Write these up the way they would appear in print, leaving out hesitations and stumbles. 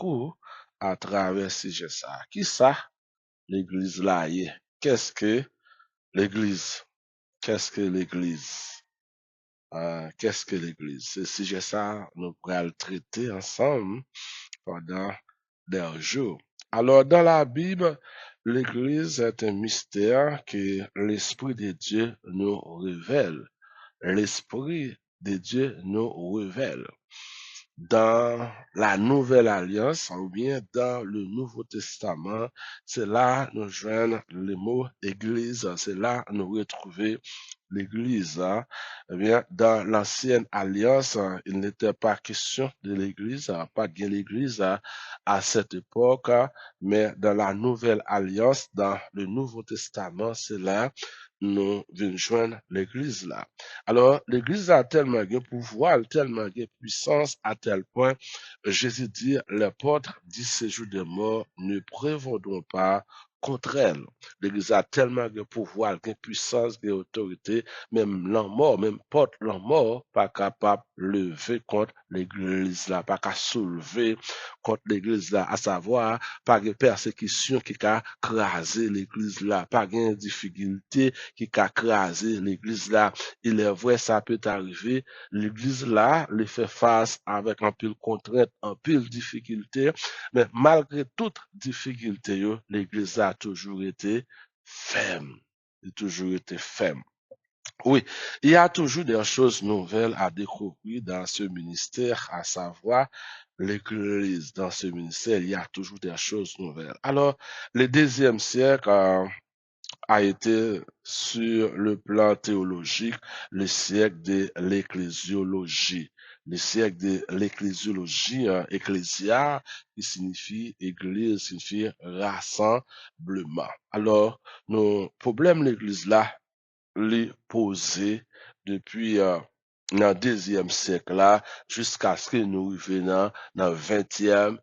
beaucoup à travers ce sujet ça. Qui ça, l'église là y est? Qu'est-ce que l'église? Qu'est-ce que l'église? Qu'est-ce que l'église? Ce sujet ça, nous pourrons le traiter ensemble pendant des jours. Alors, dans la Bible, l'église est un mystère que l'Esprit de Dieu nous révèle. L'Esprit de Dieu nous révèle. Dans la Nouvelle Alliance ou bien dans le Nouveau Testament, c'est là nous joignons le mot Église, c'est là nous retrouvons l'Église. Eh bien, dans l'Ancienne Alliance, il n'était pas question de l'Église, pas de l'Église à cette époque, mais dans la Nouvelle Alliance, dans le Nouveau Testament, c'est là nous venons joindre l'Église là. Alors, l'Église a tellement de pouvoir, tellement de puissance, à tel point, Jésus dit, les portes du séjour des morts ne prévaudront pas contre elle. L'Église a tellement de pouvoir, de puissance, d'autorité, même l'en mort, même porte l'en mort, pas capable de lever contre l'Église là, pas qu'à soulever contre l'Église là, à savoir, pas de persécution qui a crasé l'Église là, pas de difficulté qui a crasé l'Église là. Il est vrai, ça peut arriver. L'Église là, les fait face avec un pile contrainte, un pile difficulté, mais malgré toute difficulté, l'Église a toujours été ferme. Il a toujours été ferme. Oui, il y a toujours des choses nouvelles à découvrir dans ce ministère, à savoir l'Église. Dans ce ministère, il y a toujours des choses nouvelles. Alors, le deuxième siècle a été sur le plan théologique le siècle de l'ecclésiologie. Le siècle de l'ecclésiologie, ecclésia, qui signifie église, signifie rassemblement. Alors, nos problèmes l'église là, les posé depuis le deuxième siècle là, jusqu'à ce que nous revenons dans le vingtième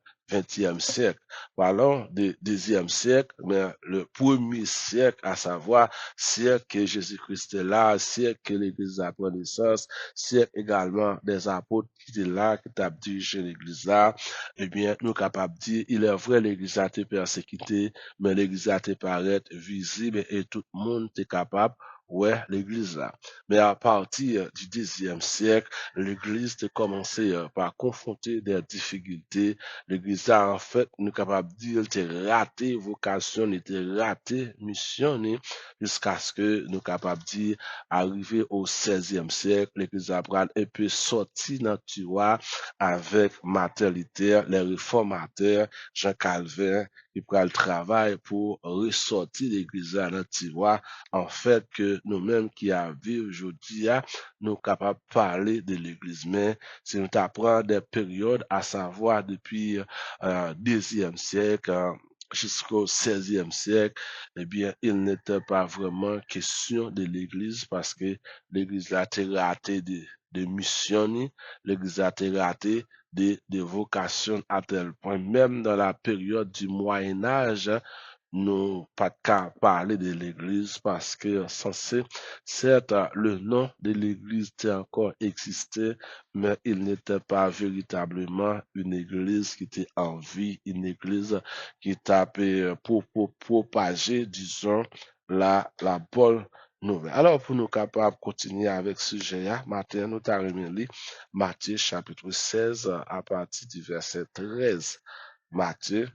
siècle. Parlons du deuxième siècle, mais le premier siècle, à savoir siècle que Jésus-Christ est là, siècle que l'Église a pris naissance, siècle également des apôtres qui étaient là, qui ont dirigé l'Église là, eh bien, nous sommes capables de dire, il est vrai, l'Église a été persécutée, mais l'Église a été paraître visible et tout le monde est capable ouais, l'église là. Mais à partir du Xe siècle, l'église a commencé par confronter des difficultés. L'église a en fait, nous capables de dire, était raté vocation, était raté mission, jusqu'à ce que nous capables de dire, arrivé au XVIe siècle, l'église a pris un peu sorti dans le tiroir avec Martin Luther, les réformateurs, Jean Calvin, qui prend le travail pour ressortir l'église dans le tiroir en fait que nous-mêmes qui vivons aujourd'hui, nous sommes capables de parler de l'Église. Mais si nous apprenons des périodes, à savoir depuis le deuxième siècle jusqu'au XVIe siècle, eh bien, il n'était pas vraiment question de l'Église parce que l'Église a été ratée de mission, l'Église a été ratée de vocation à tel point, même dans la période du Moyen Âge, nous pas qu'à parler de l'Église parce que censé, certes, le nom de l'Église était encore existé, mais il n'était pas véritablement une Église qui était en vie, une Église qui tapait pour propager, disons, la bonne nouvelle. Alors, pour nous capables de continuer avec ce sujet, matin, nous t'arrêtons Matthieu chapitre 16 à partir du verset 13. Matthieu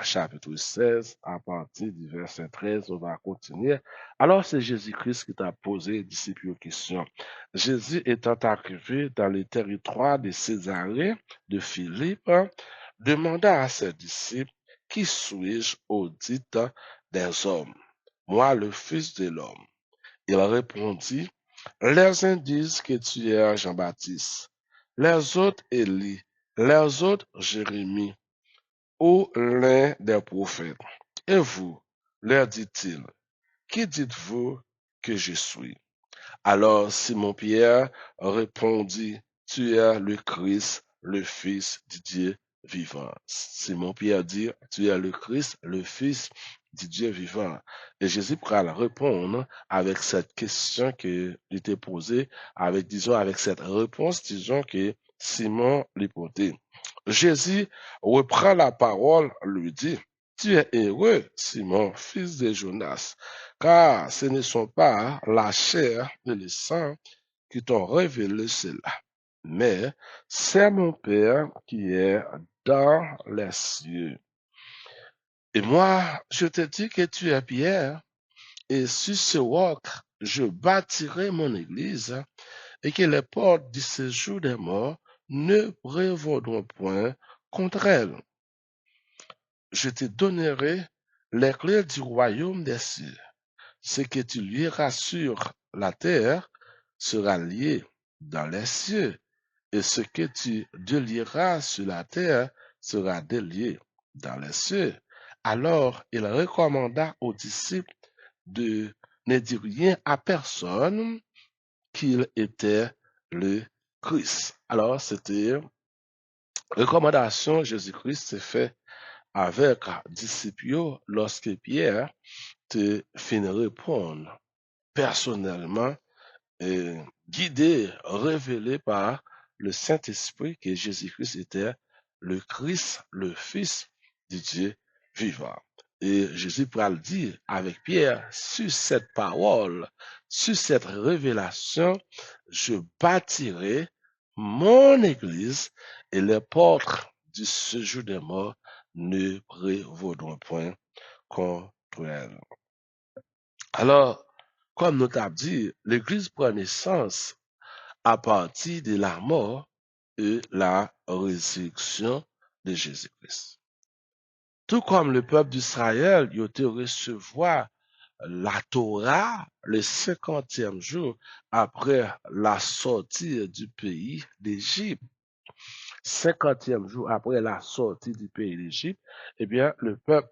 chapitre 16, à partir du verset 13, on va continuer. Alors, c'est Jésus-Christ qui t'a posé les disciples une question. Jésus étant arrivé dans le territoire de Césarée de Philippe, demanda à ses disciples, qui suis-je au dit des hommes? Moi, le Fils de l'homme. Il répondit, les uns disent que tu es Jean-Baptiste, les autres Élie, les autres Jérémie, ou l'un des prophètes. Et vous, leur dit-il, qui dites-vous que je suis? Alors Simon-Pierre répondit, tu es le Christ, le Fils du Dieu vivant. Simon-Pierre dit, tu es le Christ, le Fils du Dieu vivant. Et Jésus pourra répondre avec cette question qui était posée, avec, disons, avec cette réponse, disons que Simon l'hypothèse. Jésus reprend la parole, lui dit, tu es heureux, Simon, fils de Jonas, car ce ne sont pas la chair et le sang qui t'ont révélé cela, mais c'est mon Père qui est dans les cieux. Et moi, je te dis que tu es Pierre, et sur ce roc, je bâtirai mon église, et que les portes du séjour des morts ne prévaudront point contre elle. Je te donnerai les clés du royaume des cieux. Ce que tu lieras sur la terre sera lié dans les cieux, et ce que tu délieras sur la terre sera délié dans les cieux. Alors il recommanda aux disciples de ne dire rien à personne qu'il était le Christ. Alors, c'était recommandation Jésus-Christ s'est fait avec disciples lorsque Pierre te fin répondre personnellement et guidé, révélé par le Saint-Esprit que Jésus-Christ était le Christ, le Fils de Dieu vivant. Et Jésus pourra le dire avec Pierre, sur cette parole, sur cette révélation, je bâtirai mon Église et les portes du séjour des morts ne prévaudront point contre elle. Alors, comme nous t'avons dit, l'Église prend naissance à partir de la mort et la résurrection de Jésus-Christ. Tout comme le peuple d'Israël, il a été recevoir la Torah le 50e jour après la sortie du pays d'Égypte. 50e jour après la sortie du pays d'Égypte, eh bien, le peuple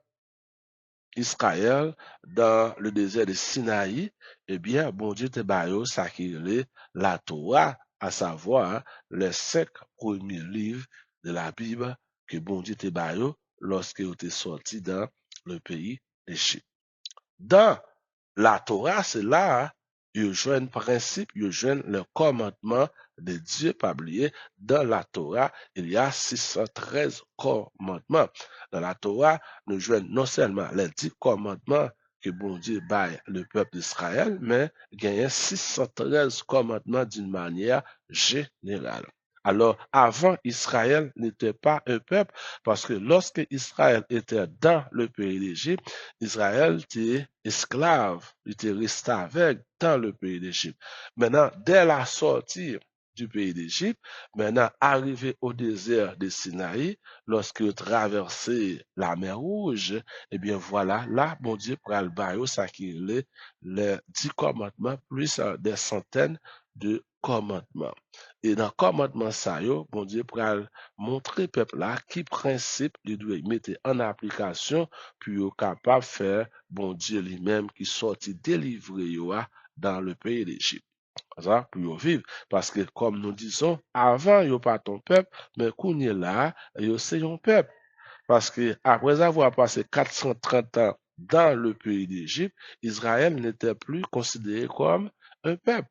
Israël dans le désert de Sinaï, eh bien, bon Dieu te baillé ça qui est la Torah, à savoir les 5 premiers livres de la Bible que bon Dieu te baillé lorsque vous êtes sorti dans le pays d'Égypte. Dans la Torah, c'est là, il y a un principe, il y a le commandement de Dieu, pas oublier, dans la Torah, il y a 613 commandements. Dans la Torah, nous jouons non seulement les 10 commandements que bon Dieu baille le peuple d'Israël, mais il y a 613 commandements d'une manière générale. Alors, avant, Israël n'était pas un peuple, parce que lorsque Israël était dans le pays d'Égypte, Israël était esclave, il était resté avec dans le pays d'Égypte. Maintenant, dès la sortie du pays d'Égypte, maintenant, arrivé au désert de Sinaï, lorsque traversé la mer Rouge, eh bien voilà, là, bon Dieu, pour le bail, ça qui est les 10 commandements, plus des centaines de commandements. Et dans le commandement ça, bon Dieu, pour montrer peuple là qui principe il doit mettre en application pour capable de faire bon Dieu lui-même qui sorti délivrer dans le pays d'Égypte. Ça, pour vivre. Parce que, comme nous disons, avant, il n'y a pas ton peuple, mais quand il est là, c'est un peuple. Parce que, après avoir passé 430 ans dans le pays d'Égypte, Israël n'était plus considéré comme un peuple.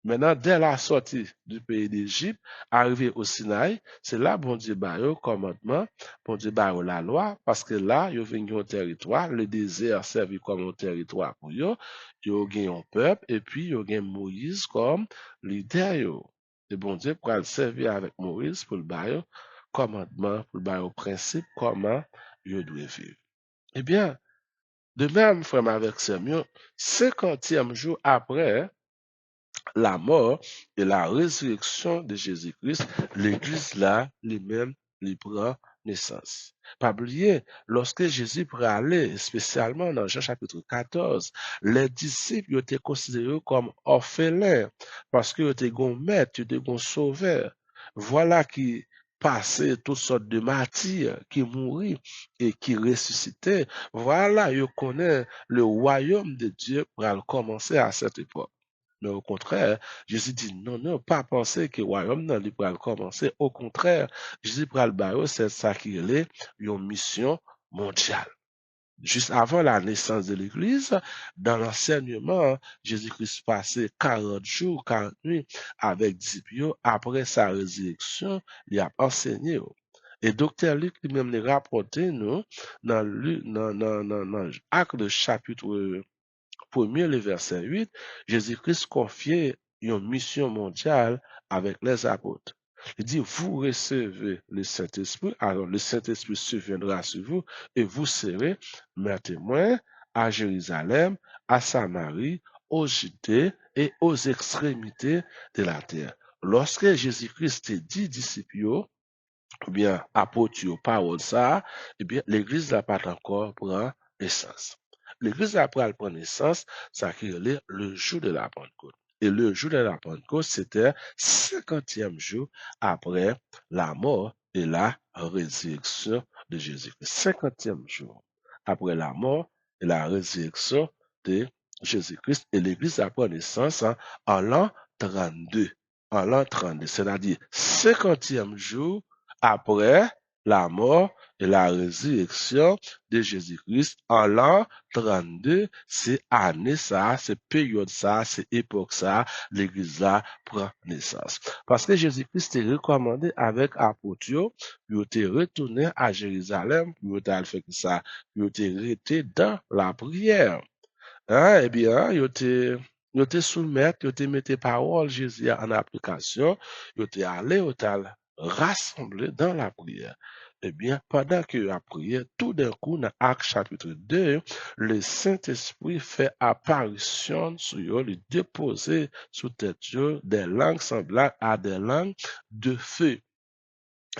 Maintenant, dès la sortie du pays d'Égypte, arrivé au Sinaï, c'est là, bon Dieu, au commandement, bon Dieu, la loi, parce que là, ils venu au territoire, le désert servi comme un territoire pour eux, ils ont gagné un peuple, et puis ils ont gagné Moïse comme leader. Et bon Dieu, pour le servir avec Moïse, pour le bail, commandement, pour le bail, principe, comment ils doivent vivre. Eh bien, de même, frère, avec Samuel, 50e jour après, la mort et la résurrection de Jésus-Christ, l'Église là, lui-même, lui prend naissance. Pas oublier, lorsque Jésus pourrait aller, spécialement dans Jean chapitre 14, les disciples étaient considérés comme orphelins parce qu'ils étaient gon maître, ils étaient gon sauveur. Voilà qui passait toutes sortes de martyrs, qui mouraient et qui ressuscitaient. Voilà, ils connaissent le royaume de Dieu pour commencer à cette époque. Mais au contraire, Jésus dit non, non, pas penser que le royaume non, il pourra commencer. Au contraire, Jésus pourra le barrer, c'est ça qui est une mission mondiale. juste avant la naissance de l'Église, dans l'enseignement, Jésus-Christ passait 40 jours, 40 nuits avec disciples. Après sa résurrection, il a enseigné. Et docteur Luc lui-même l'a rapporté, nous, dans Actes de chapitre 1er, le verset 8, Jésus-Christ confiait une mission mondiale avec les apôtres. Il dit, vous recevez le Saint-Esprit, alors le Saint-Esprit surviendra sur vous et vous serez mes témoins à Jérusalem, à Samarie, aux Judées et aux extrémités de la terre. Lorsque Jésus-Christ dit disciples, ou bien apôtres aux paroles ça, eh bien, l'Église n'a pas encore pris naissance. L'Église après elle prend naissance, ça qui est le jour de la Pentecôte. Et le jour de la Pentecôte, c'était 50e jour après la mort et la résurrection de Jésus-Christ. 50e jour après la mort et la résurrection de Jésus-Christ. Et l'Église a pris naissance en l'an 32. En l'an 32, c'est-à-dire 50e jour après la mort et la résurrection de Jésus-Christ en l'an 32, c'est année ça, c'est période ça, c'est époque ça, l'Église là prend naissance. Parce que Jésus-Christ est recommandé avec apôtre, puis il est retourné à Jérusalem, puis il a fait ça, puis il est resté dans la prière. Hein, eh bien, yo te soumettre, yo te mette parole Jésus en application, yo te allé au tal rassemblé dans la prière. Eh bien, pendant que la prière, tout d'un coup, dans Acte chapitre 2, le Saint-Esprit fait apparition sur eux, le déposer sous tête eux des langues semblables à des langues de feu.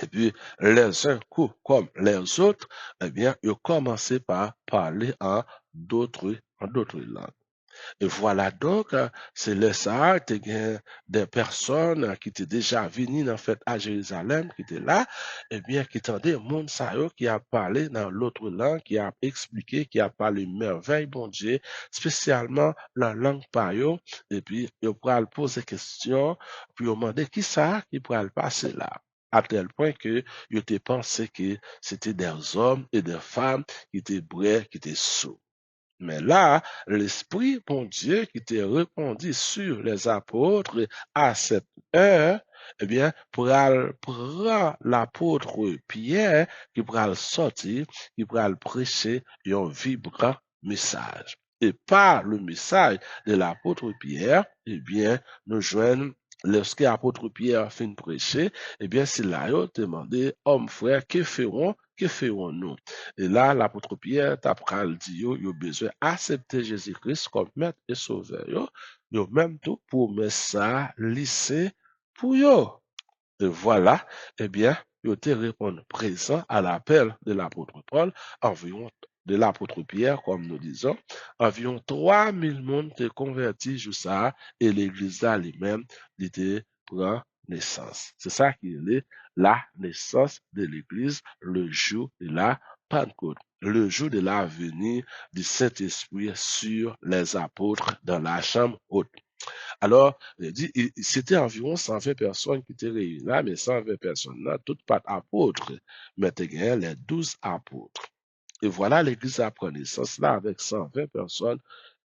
Et puis, les uns comme les autres, eh bien, ils ont commencé par parler en d'autres langues. Et voilà donc, c'est le ça, des personnes qui étaient déjà venues en fait à Jérusalem, qui étaient là, et bien, qui entendaient monde ça qui a parlé dans l'autre langue, qui a expliqué, qui a parlé merveille, bon Dieu, spécialement la langue payo, et puis, ils pourraient poser des questions, puis ils demander qui ça qui pourrait passer là. À tel point que ils étaient pensé que c'était des hommes et des femmes qui étaient brés, qui étaient sourds. Mais là, l'Esprit, bon Dieu, qui t'a répondu sur les apôtres à cette heure, eh bien, prendre l'apôtre Pierre, qui pourra le sortir, qui pourra le prêcher un vibrant message. Et par le message de l'apôtre Pierre, eh bien, nous joignons lorsque l'apôtre Pierre finit de prêcher, eh bien, c'est là, il demandé, hommes, frères, que ferons-nous? Et là, l'apôtre Pierre t'apprend le dit, yo besoin accepter Jésus-Christ comme maître et sauveur. Yo même tout pour mettre ça lycée pour yo. Et voilà, eh bien, yo te répondre présent à l'appel de l'apôtre Paul, environ de l'apôtre Pierre, comme nous disons, environ 3000 monde te convertis juste ça, et l'église là lui-même, était prend naissance. C'est ça qui est la naissance de l'église, le jour de la Pentecôte, le jour de la venue du Saint-Esprit sur les apôtres dans la chambre haute. Alors, c'était environ 120 personnes qui étaient réunies là, mais 120 personnes là, toutes pas apôtres, mais tu les 12 apôtres. Et voilà, l'église a pris naissance là avec 120 personnes.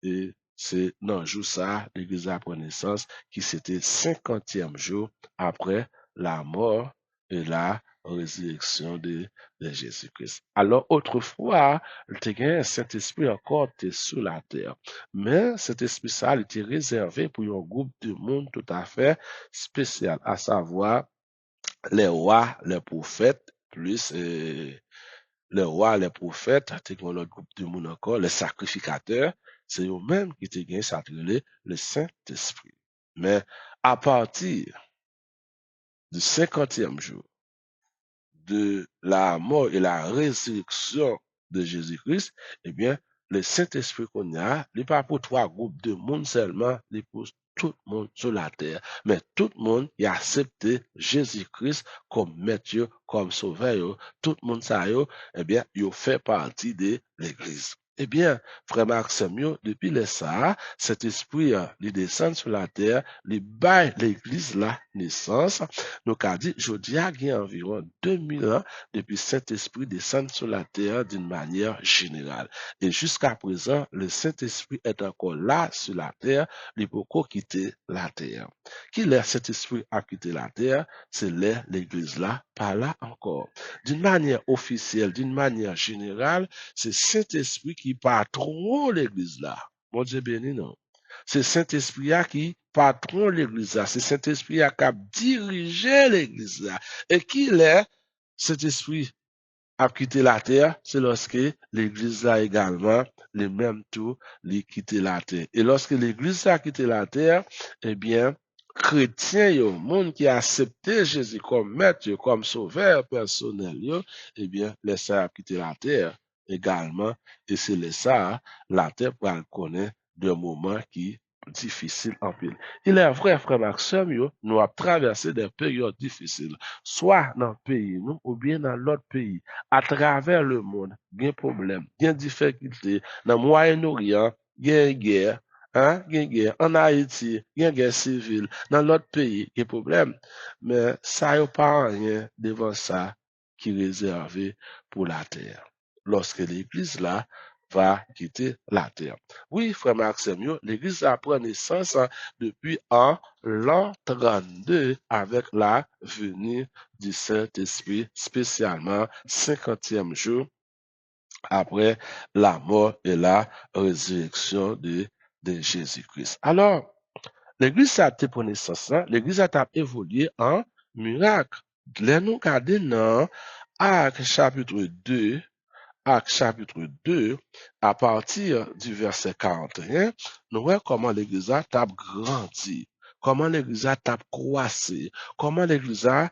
Et c'est dans le jour ça, l'église a pris naissance qui c'était 50e jour après la mort et la résurrection de Jésus-Christ. Alors, autrefois, le Saint-Esprit encore était sur la terre. Mais cet esprit ça, il était réservé pour un groupe de monde tout à fait spécial, à savoir les rois, les prophètes, plus les rois, les prophètes, l'autre groupe de monde encore, les sacrificateurs, c'est eux-mêmes qui étaient gagné s'atteler le Saint-Esprit. Mais à partir du 50e jour de la mort et la résurrection de Jésus-Christ, eh bien, le Saint-Esprit qu'on a, il n'est pas pour trois groupes de monde seulement, il est pour tout le monde sur la terre. Mais tout le monde a accepté Jésus-Christ comme maître, comme sauveur. Tout le monde, ça, eh bien, il fait partie de l'Église. Eh bien, frère Maxime, depuis les ça, cet esprit, il descend sur la terre, il baille l'église la naissance. Donc, a dit, je dis, il y a environ 2000 ans depuis Saint-Esprit descend sur la terre d'une manière générale. Et jusqu'à présent, le Saint-Esprit est encore là sur la terre, il peut pas quitter la terre. Qui est Saint-Esprit a quitté la terre? C'est l'église là, pas là encore. D'une manière officielle, d'une manière générale, c'est Saint-Esprit qui patron l'église là. Mon Dieu béni, non. C'est Saint-Esprit qui patron l'église là. C'est Saint-Esprit qui a dirigé l'église là. Et qui est Saint-Esprit a quitté la terre, c'est lorsque l'église là également, les mêmes tout, les quitté la terre. Et lorsque l'église a quitté la terre, eh bien, chrétiens, yo, monde qui a accepté Jésus comme maître, comme sauveur personnel, yo, eh bien, les ça a quitté la terre également. Et c'est les ça, la terre pour connaître de moments qui difficiles en pile. Il est vrai, frère Maxime, yo, nous avons traversé des périodes difficiles, soit dans le pays, nous, ou bien dans l'autre pays à travers le monde, il y a problème, il y a difficulté. Dans le Moyen-Orient, il y a une guerre. Hein? Il y a une guerre. En Haïti, il y a une guerre civile. Dans l'autre pays, il y a problème. Mais ça n'a pas rien devant ça qui est réservé pour la terre. Lorsque l'église là va quitter la terre. Oui, frère Maxime, l'église a pris naissance depuis l'an 32 avec la venue du Saint-Esprit, spécialement 50e jour après la mort et la résurrection de Jésus-Christ. Alors, l'église a été pour naissance, l'église a évolué en miracle. Là, nous regardons dans Actes chapitre 2, Actes chapitre 2, à partir du verset 41, nous voyons comment l'église a grandi, comment l'église a croissé, comment l'église a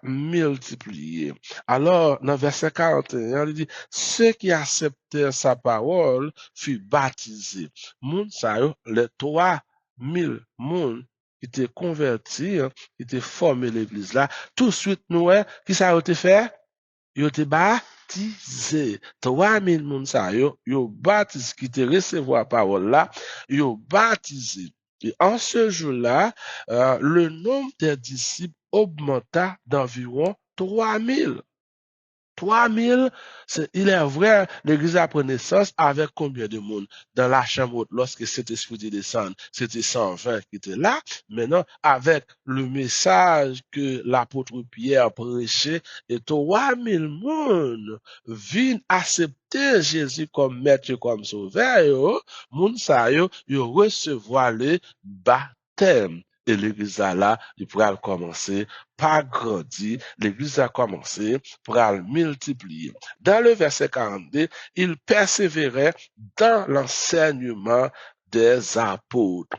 multiplié. Alors, dans le verset 41, il dit, ceux qui acceptèrent sa parole furent baptisés. Moun sa yo, les 3000 moun qui étaient convertis, qui étaient formés l'église là, tout de suite, nous, qui ça a été fait? Yo te baptisé. 3000 moun sa yo baptisé, qui te recevoir parole là, yo baptisé. Et en ce jour-là, le nombre des disciples augmenta d'environ 3000. 3000, il est vrai, l'église a pris naissance avec combien de monde? Dans la chambre haute, lorsque cet esprit descend, c'était 120 qui étaient là. Maintenant, avec le message que l'apôtre Pierre prêchait, et 3000 monde viennent accepter Jésus comme maître, comme sauveur, moun sa yo recevoir le baptême. Et l'église là, il pourra commencer par grandir, l'église a commencé par multiplier. Dans le verset 42, il persévérait dans l'enseignement des apôtres.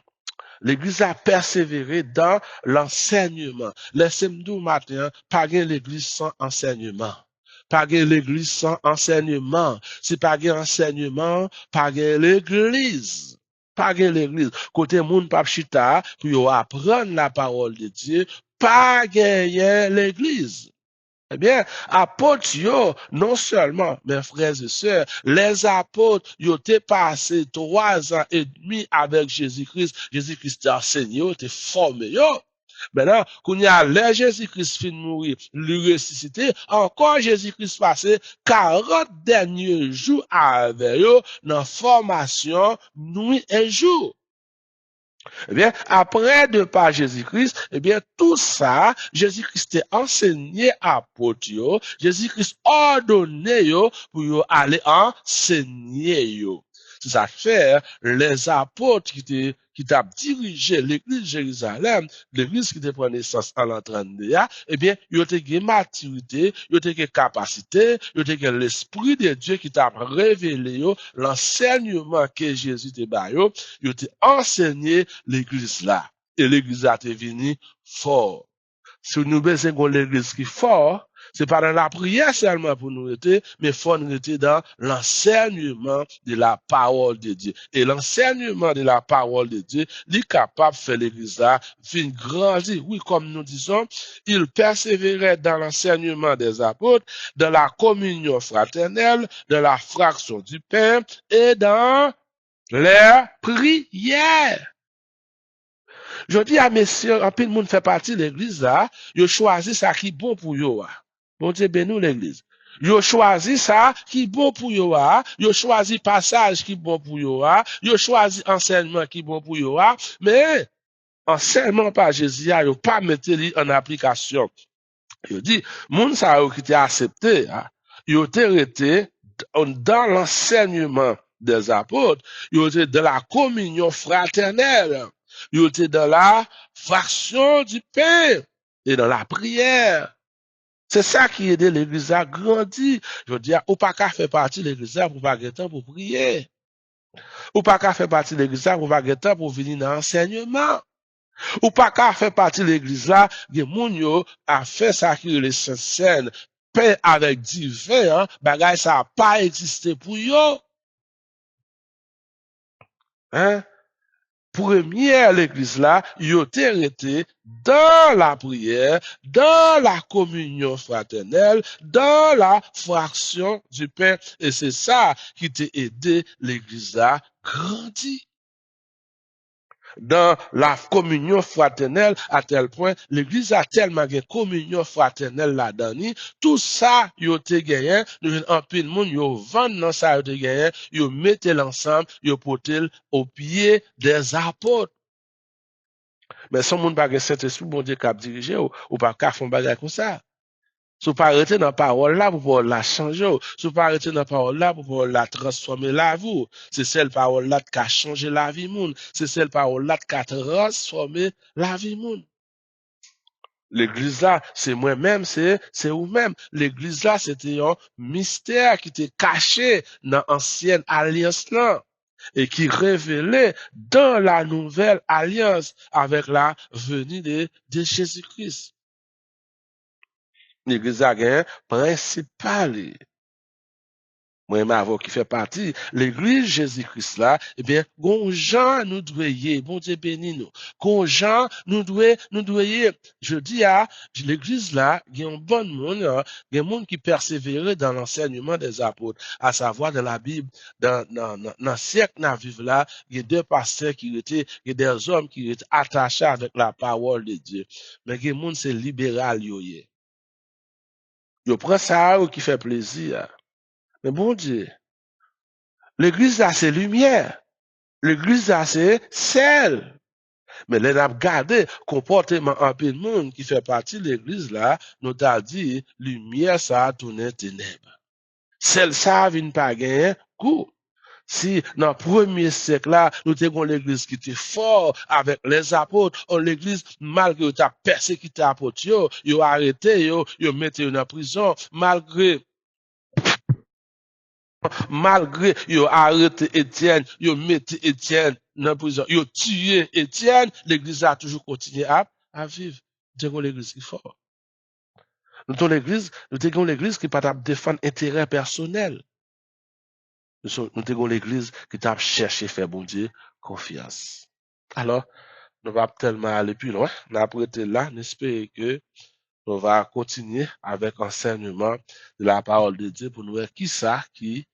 L'église a persévéré dans l'enseignement. Laissez-moi matin, pas l'église sans enseignement. Pas l'église sans enseignement. Si pas enseignement, pas l'église. Pas l'église. Côté moun pap chita, pour apprendre la parole de Dieu, pas gagner l'église. Eh bien, apôtres, non seulement, mes frères et sœurs, les apôtres, ils ont passé 3 ans et demi avec Jésus-Christ. Jésus-Christ t'a enseigné, t'a formé, Maintenant, quand il y a le Jésus-Christ fin mourir, lui ressuscité, encore Jésus-Christ passé 40 derniers jours avec eux dans formation nuit et jour. Eh bien, après de par Jésus-Christ, eh bien, tout ça, Jésus-Christ est enseigné à apôtres, Jésus-Christ ordonné pour yo aller enseigner yo. C'est ça fait, les apôtres qui t'a dirigé l'église de Jérusalem, l'église qui te prend naissance en l'entrée de eh bien, ils ont une maturité, ils ont une capacité, ils ont l'esprit de Dieu qui t'a révélé l'enseignement que Jésus te ba yo, ils ont enseigné l'église là. Et l'église a été venue fort. Si nous besoin l'église qui est fort, C'est pas dans la prière seulement pour nous être, mais faut nous être dans l'enseignement de la parole de Dieu. Et l'enseignement de la parole de Dieu, il est capable de faire l'église là, fin grandir. Oui, comme nous disons, il persévérait dans l'enseignement des apôtres, dans la communion fraternelle, dans la fraction du pain et dans les prières. Je dis à messieurs, en plus, le monde fait partie de l'église là, ils choisissent ça qui est bon pour eux. Bon Dieu bénis l'église. Ils choisissent ça qui est bon pour eux. Ils choisissent passage qui est bon pour eux. Ils choisissent enseignement qui est bon pour eux. Mais enseignement par Jésus, ils n'ont pas mis en application. Ils dit, moun sa qui était accepté, ils ont été dans l'enseignement des apôtres, ils ont été dans la communion fraternelle, ils ont été dans la fraction du pain et dans la prière. C'est ça qui aide l'église à grandir. Je veux dire, ou pas qu'à faire partie de l'église pour pas avoir temps pour prier. Ou pas qu'à faire partie de l'église pour pas avoir temps pour venir dans l'enseignement. Ou pas qu'à faire partie de l'église là, gen moun yo a fait ça qui les scènes, pain avec du vin, hein, bagay ça a pas existé pour yo. Hein? Première l'église là, yo été dans la prière, dans la communion fraternelle, dans la fraction du pain. Et c'est ça qui t'a aidé l'église là grandir. Dans la communion fraternelle, à tel point, l'église a tellement de communion fraternelle là-dedans, tout ça, yo te gagné, nous en pile monde, yo vend dans ça, yo te gagné, yo mettez l'ensemble, yo potel au pied des apôtres. Mais son monde pas de Saint-Esprit, bon Dieu, cap diriger, ou pas qu'à font bagage comme ça. Si vous pas arrêter dans la parole là pour pouvoir la changer, si vous pas arrêter dans la parole là pour pouvoir la transformer la vie, c'est celle parole là qui a changé la vie monde, c'est celle parole là qui a transformé la vie monde. L'église là, c'est moi-même, c'est vous-même. L'église là, c'était un mystère qui était caché dans l'ancienne alliance là et qui révélait dans la nouvelle alliance avec la venue de Jésus-Christ. L'église a gagné principal. Moi, avant qui fait partie, l'église Jésus-Christ là, eh bien, gonjan nous doyer, bon Dieu béni nous. Gonjan nous doyer, je dis à l'église là, il y a un bon monde, il y a un monde qui persévérait dans l'enseignement des apôtres, à savoir dans la Bible, dans le siècle n'a vivre là, il y a deux pasteurs qui étaient, il y a des hommes qui étaient attachés avec la parole de Dieu. Mais il y a un monde c'est libéral yoye. Yo prend ça qui fait plaisir. Mais bon Dieu, l'église là, c'est lumière. L'église là, c'est sel. Mais les n'a gardé comportement un peu de monde qui fait partie de l'église là, nous t'a dit, lumière ça a tourné ténèbres. Celle ça vient pas gagner goût. Si dans le premier siècle là, nous avons l'église qui était fort avec les apôtres, l'église, malgré que tu as persécuté les apôtres, ils ont arrêté, ils ont mis en prison, malgré yo arrêté Étienne, yo mis Étienne dans prison, yo tué Étienne, l'église a toujours continué à vivre. Nous avons l'église qui est fort. Nous avons l'église qui pas défendre intérêt personnel. Nous avons l'église qui t'a cherché faire bon Dieu confiance. Alors, nous va tellement aller plus loin. Nous avons été là, n'espérons que on va continuer avec enseignement de la parole de Dieu pour nous voir qui ça qui